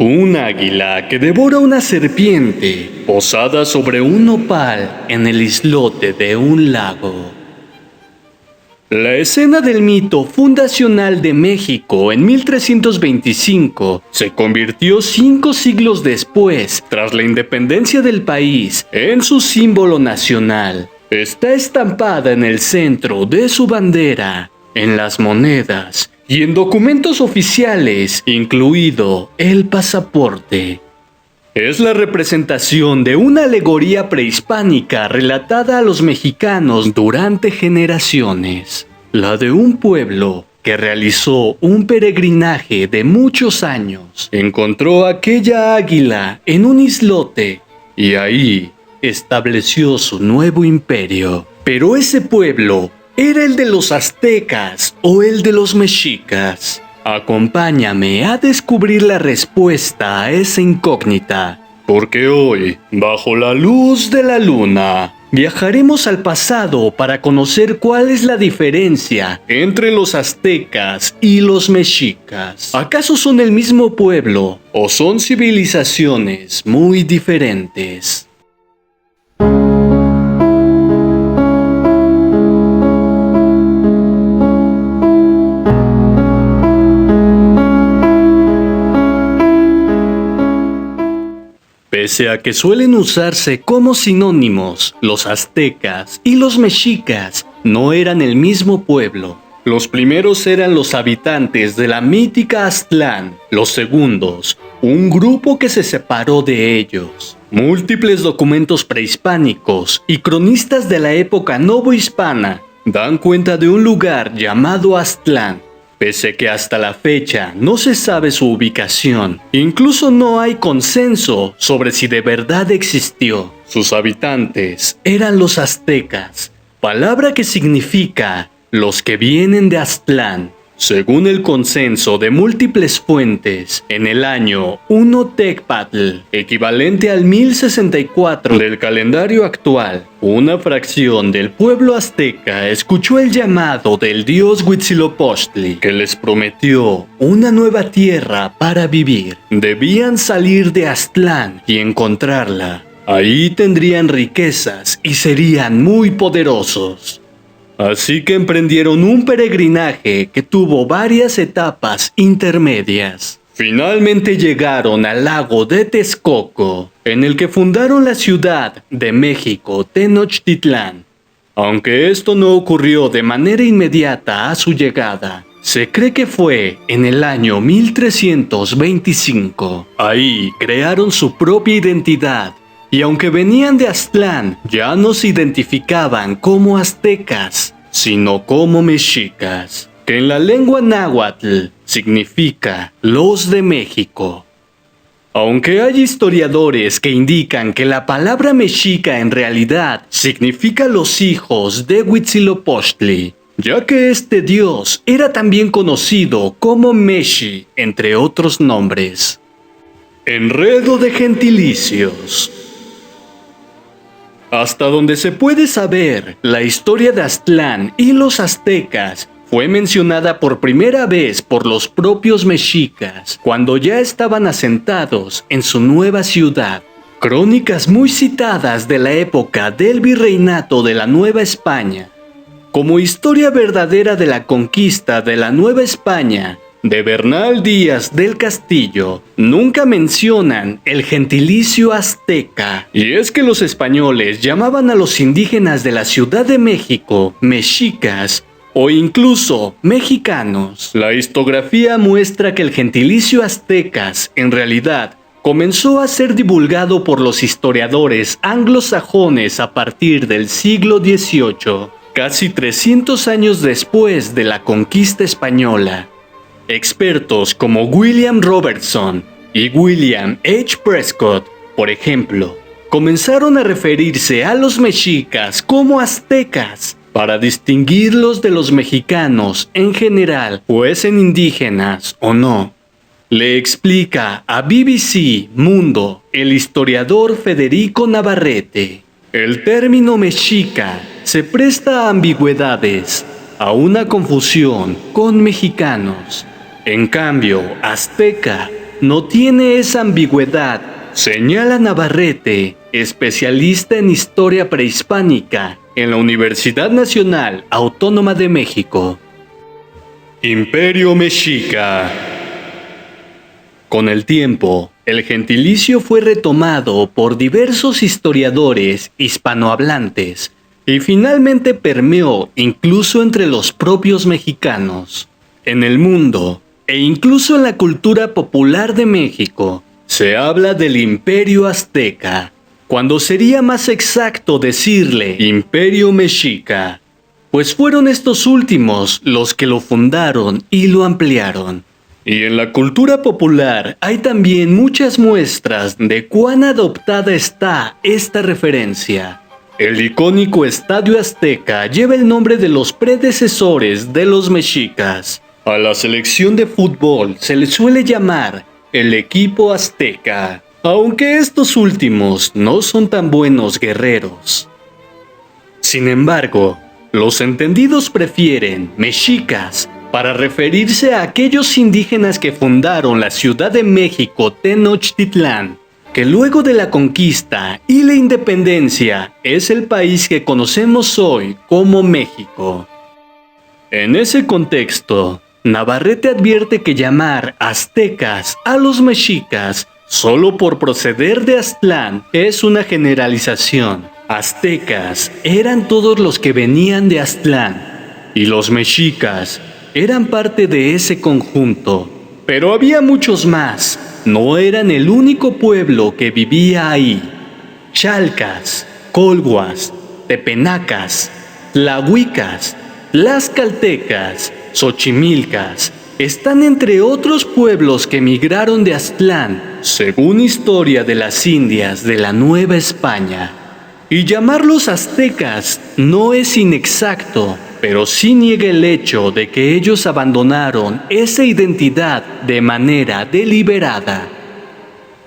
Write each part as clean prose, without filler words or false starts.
Un águila que devora una serpiente posada sobre un nopal en el islote de un lago. La escena del mito fundacional de México en 1325 se convirtió 5 siglos después, tras la independencia del país, en su símbolo nacional. Está estampada en el centro de su bandera, en las monedas y en documentos oficiales, incluido el pasaporte. Es la representación de una alegoría prehispánica relatada a los mexicanos durante generaciones, la de un pueblo que realizó un peregrinaje de muchos años, encontró aquella águila en un islote y ahí estableció su nuevo imperio. Pero ese pueblo ¿era el de los aztecas o el de los mexicas? Acompáñame a descubrir la respuesta a esa incógnita, porque hoy, bajo la luz de la luna, viajaremos al pasado para conocer cuál es la diferencia entre los aztecas y los mexicas. ¿Acaso son el mismo pueblo o son civilizaciones muy diferentes? Pese a que suelen usarse como sinónimos, los aztecas y los mexicas no eran el mismo pueblo. Los primeros eran los habitantes de la mítica Aztlán, los segundos, un grupo que se separó de ellos. Múltiples documentos prehispánicos y cronistas de la época novohispana dan cuenta de un lugar llamado Aztlán. Pese que hasta la fecha no se sabe su ubicación, incluso no hay consenso sobre si de verdad existió. Sus habitantes eran los aztecas, palabra que significa los que vienen de Aztlán. Según el consenso de múltiples fuentes, en el año 1 Tecpatl, equivalente al 1064 del calendario actual, una fracción del pueblo azteca escuchó el llamado del dios Huitzilopochtli, que les prometió una nueva tierra para vivir. Debían salir de Aztlán y encontrarla. Ahí tendrían riquezas y serían muy poderosos. Así que emprendieron un peregrinaje que tuvo varias etapas intermedias. Finalmente llegaron al lago de Texcoco, en el que fundaron la ciudad de México, Tenochtitlán. Aunque esto no ocurrió de manera inmediata a su llegada, se cree que fue en el año 1325. Ahí crearon su propia identidad. Y aunque venían de Aztlán, ya no se identificaban como aztecas, sino como mexicas, que en la lengua náhuatl significa los de México. Aunque hay historiadores que indican que la palabra mexica en realidad significa los hijos de Huitzilopochtli, ya que este dios era también conocido como Meshi, entre otros nombres. Enredo de gentilicios. Hasta donde se puede saber, la historia de Aztlán y los aztecas fue mencionada por primera vez por los propios mexicas, cuando ya estaban asentados en su nueva ciudad. Crónicas muy citadas de la época del virreinato de la Nueva España, como historia verdadera de la conquista de la Nueva España, de Bernal Díaz del Castillo, nunca mencionan el gentilicio azteca. Y es que los españoles llamaban a los indígenas de la Ciudad de México mexicas o incluso mexicanos. La historiografía muestra que el gentilicio aztecas, en realidad, comenzó a ser divulgado por los historiadores anglosajones a partir del siglo XVIII, casi 300 años después de la conquista española. Expertos como William Robertson y William H. Prescott, por ejemplo, comenzaron a referirse a los mexicas como aztecas para distinguirlos de los mexicanos en general, fuesen indígenas o no. Le explica a BBC Mundo el historiador Federico Navarrete. El término mexica se presta a ambigüedades, a una confusión con mexicanos. En cambio, azteca no tiene esa ambigüedad, señala Navarrete, especialista en historia prehispánica en la Universidad Nacional Autónoma de México. Imperio Mexica. Con el tiempo, el gentilicio fue retomado por diversos historiadores hispanohablantes y finalmente permeó incluso entre los propios mexicanos. En el mundo, e incluso en la cultura popular de México, se habla del Imperio Azteca, cuando sería más exacto decirle Imperio Mexica, pues fueron estos últimos los que lo fundaron y lo ampliaron. Y en la cultura popular hay también muchas muestras de cuán adoptada está esta referencia. El icónico Estadio Azteca lleva el nombre de los predecesores de los mexicas. A la selección de fútbol se le suele llamar el equipo azteca, aunque estos últimos no son tan buenos guerreros. Sin embargo, los entendidos prefieren mexicas para referirse a aquellos indígenas que fundaron la Ciudad de México Tenochtitlán, que luego de la conquista y la independencia es el país que conocemos hoy como México. En ese contexto, Navarrete advierte que llamar aztecas a los mexicas solo por proceder de Aztlán es una generalización. Aztecas eran todos los que venían de Aztlán, y los mexicas eran parte de ese conjunto. Pero había muchos más, no eran el único pueblo que vivía ahí. Chalcas, colhuas, tepenacas, tlahuicas, tlaxcaltecas, xochimilcas, están entre otros pueblos que migraron de Aztlán, según Historia de las Indias de la Nueva España. Y llamarlos aztecas no es inexacto, pero sí niega el hecho de que ellos abandonaron esa identidad de manera deliberada.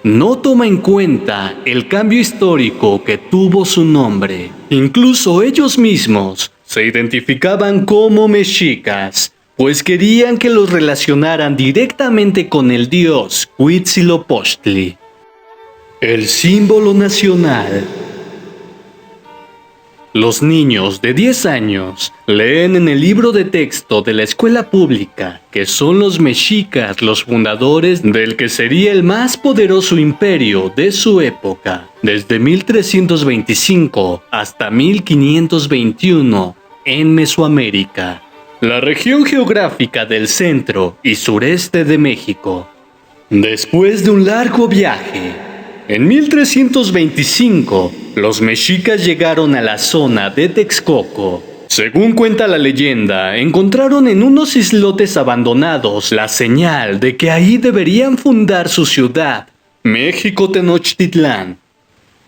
No toma en cuenta el cambio histórico que tuvo su nombre. Incluso ellos mismos se identificaban como mexicas, pues querían que los relacionaran directamente con el dios Huitzilopochtli. El símbolo nacional. Los niños de 10 años leen en el libro de texto de la escuela pública que son los mexicas los fundadores del que sería el más poderoso imperio de su época, desde 1325 hasta 1521 en Mesoamérica, la región geográfica del centro y sureste de México. Después de un largo viaje, en 1325, los mexicas llegaron a la zona de Texcoco. Según cuenta la leyenda, encontraron en unos islotes abandonados la señal de que ahí deberían fundar su ciudad, México Tenochtitlán.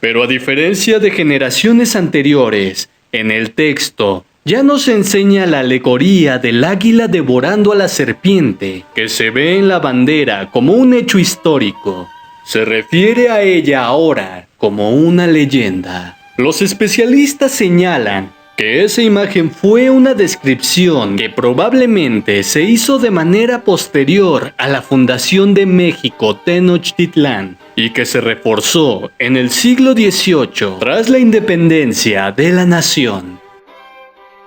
Pero a diferencia de generaciones anteriores, en el texto ya no se enseña la alegoría del águila devorando a la serpiente, que se ve en la bandera como un hecho histórico. Se refiere a ella ahora como una leyenda. Los especialistas señalan que esa imagen fue una descripción que probablemente se hizo de manera posterior a la fundación de México Tenochtitlán y que se reforzó en el siglo XVIII tras la independencia de la nación.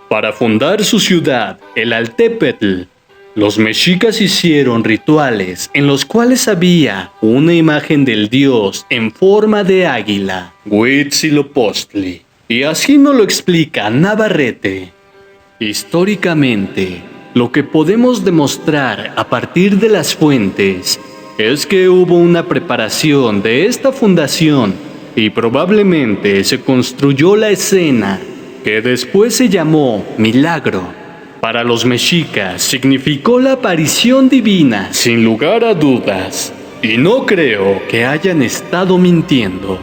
Para fundar su ciudad, el Altépetl, los mexicas hicieron rituales en los cuales había una imagen del dios en forma de águila, Huitzilopochtli, y así nos lo explica Navarrete. Históricamente, lo que podemos demostrar a partir de las fuentes es que hubo una preparación de esta fundación y probablemente se construyó la escena que después se llamó Milagro. Para los mexicas significó la aparición divina, sin lugar a dudas, y no creo que hayan estado mintiendo.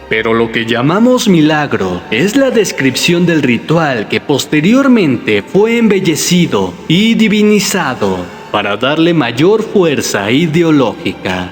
Pero lo que llamamos milagro es la descripción del ritual que posteriormente fue embellecido y divinizado para darle mayor fuerza ideológica.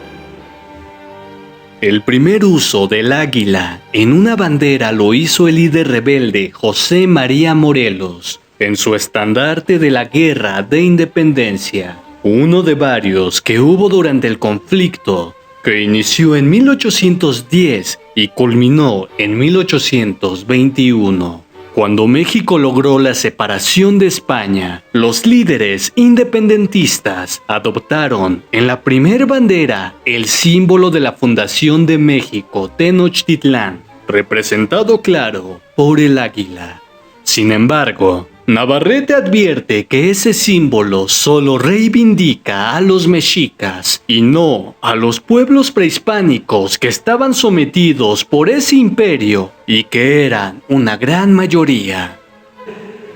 El primer uso del águila en una bandera lo hizo el líder rebelde José María Morelos, en su estandarte de la Guerra de Independencia. uno de varios que hubo durante el conflicto, que inició en 1810 y culminó en 1821. Cuando México logró la separación de España, los líderes independentistas adoptaron en la primer bandera el símbolo de la fundación de México, Tenochtitlán, representado claro por el águila. Sin embargo, Navarrete advierte que ese símbolo solo reivindica a los mexicas y no a los pueblos prehispánicos que estaban sometidos por ese imperio y que eran una gran mayoría.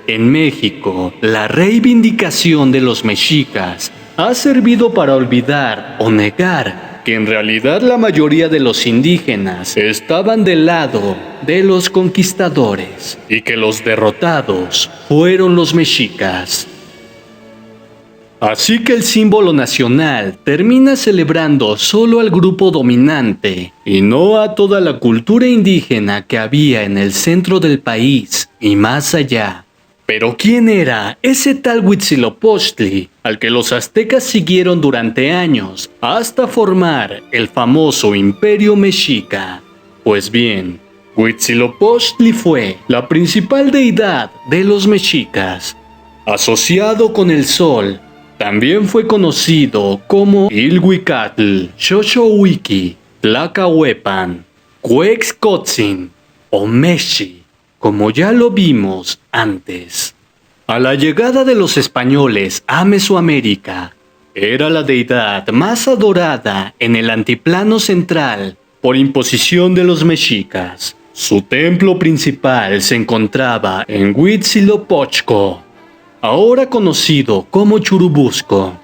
En México, la reivindicación de los mexicas ha servido para olvidar o negar que en realidad la mayoría de los indígenas estaban del lado de los conquistadores y que los derrotados fueron los mexicas. Así que el símbolo nacional termina celebrando solo al grupo dominante y no a toda la cultura indígena que había en el centro del país y más allá. Pero ¿quién era ese tal Huitzilopochtli al que los aztecas siguieron durante años hasta formar el famoso Imperio Mexica? Pues bien, Huitzilopochtli fue la principal deidad de los mexicas. Asociado con el sol, también fue conocido como Ilhuicatl, Xoxohuiqui, Tlacahuepan, Cuexcotzin o Meshi, como ya lo vimos antes. A la llegada de los españoles a Mesoamérica, era la deidad más adorada en el altiplano central por imposición de los mexicas. Su templo principal se encontraba en Huitzilopochtli, ahora conocido como Churubusco.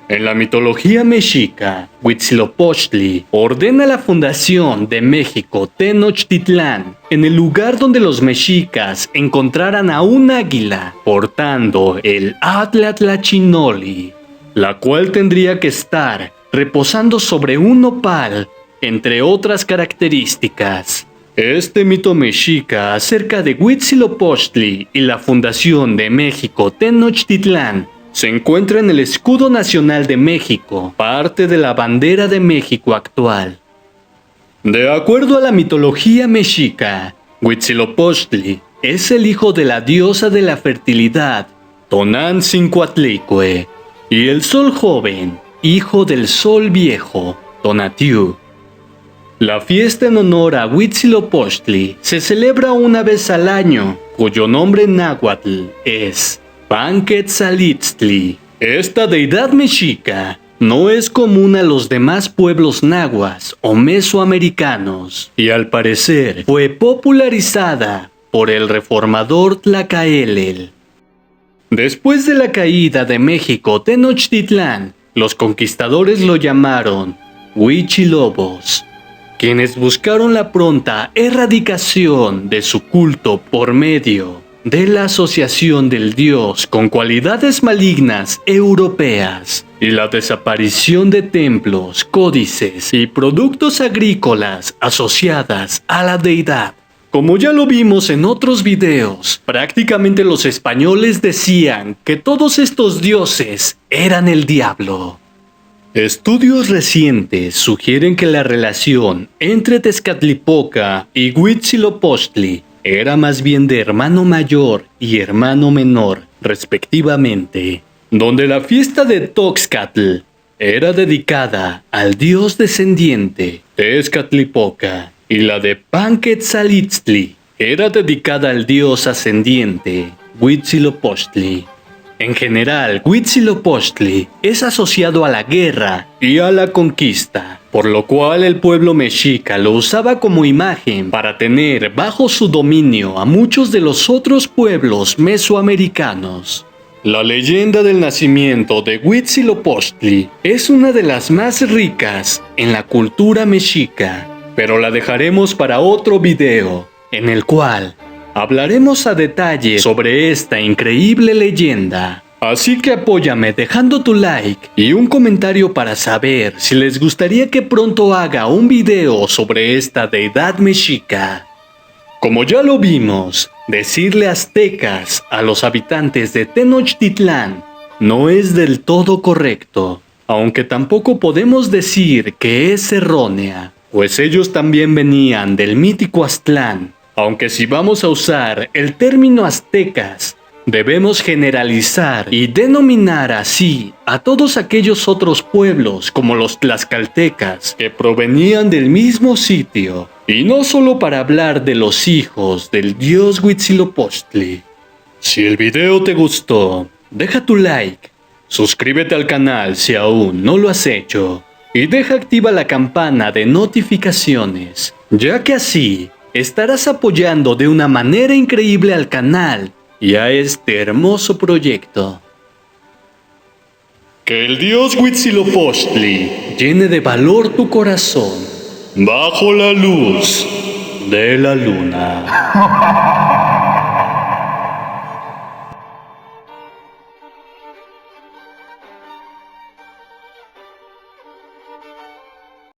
En la mitología mexica, Huitzilopochtli ordena la fundación de México Tenochtitlán en el lugar donde los mexicas encontraran a un águila portando el Atlatlachinoli, la cual tendría que estar reposando sobre un nopal, entre otras características. Este mito mexica acerca de Huitzilopochtli y la fundación de México Tenochtitlán se encuentra en el Escudo Nacional de México, parte de la bandera de México actual. De acuerdo a la mitología mexica, Huitzilopochtli es el hijo de la diosa de la fertilidad, Tonantzin-Coatlicue, y el sol joven, hijo del sol viejo, Tonatiuh. La fiesta en honor a Huitzilopochtli se celebra una vez al año, cuyo nombre náhuatl es Panquetzalitztli. Esta deidad mexica no es común a los demás pueblos nahuas o mesoamericanos y al parecer fue popularizada por el reformador Tlacaelel. Después de la caída de México Tenochtitlán, los conquistadores lo llamaron Huichilobos, quienes buscaron la pronta erradicación de su culto por medio de la asociación del dios con cualidades malignas europeas y la desaparición de templos, códices y productos agrícolas asociadas a la deidad. Como ya lo vimos en otros videos, prácticamente los españoles decían que todos estos dioses eran el diablo. Estudios recientes sugieren que la relación entre Tezcatlipoca y Huitzilopochtli era más bien de hermano mayor y hermano menor, respectivamente, donde la fiesta de Toxcatl era dedicada al dios descendiente, Tezcatlipoca, y la de Panquetzalitztli era dedicada al dios ascendiente, Huitzilopochtli. En general, Huitzilopochtli es asociado a la guerra y a la conquista, por lo cual el pueblo mexica lo usaba como imagen para tener bajo su dominio a muchos de los otros pueblos mesoamericanos. La leyenda del nacimiento de Huitzilopochtli es una de las más ricas en la cultura mexica, pero la dejaremos para otro video, en el cual hablaremos a detalle sobre esta increíble leyenda. Así que apóyame dejando tu like y un comentario para saber si les gustaría que pronto haga un video sobre esta deidad mexica. Como ya lo vimos, decirle aztecas a los habitantes de Tenochtitlán no es del todo correcto, aunque tampoco podemos decir que es errónea, pues ellos también venían del mítico Aztlán, aunque si vamos a usar el término aztecas, debemos generalizar y denominar así a todos aquellos otros pueblos como los tlaxcaltecas que provenían del mismo sitio, y no solo para hablar de los hijos del dios Huitzilopochtli. Si el video te gustó, deja tu like, suscríbete al canal si aún no lo has hecho y deja activa la campana de notificaciones, ya que así estarás apoyando de una manera increíble al canal y a este hermoso proyecto. Que el dios Huitzilopochtli llene de valor tu corazón bajo la luz de la luna.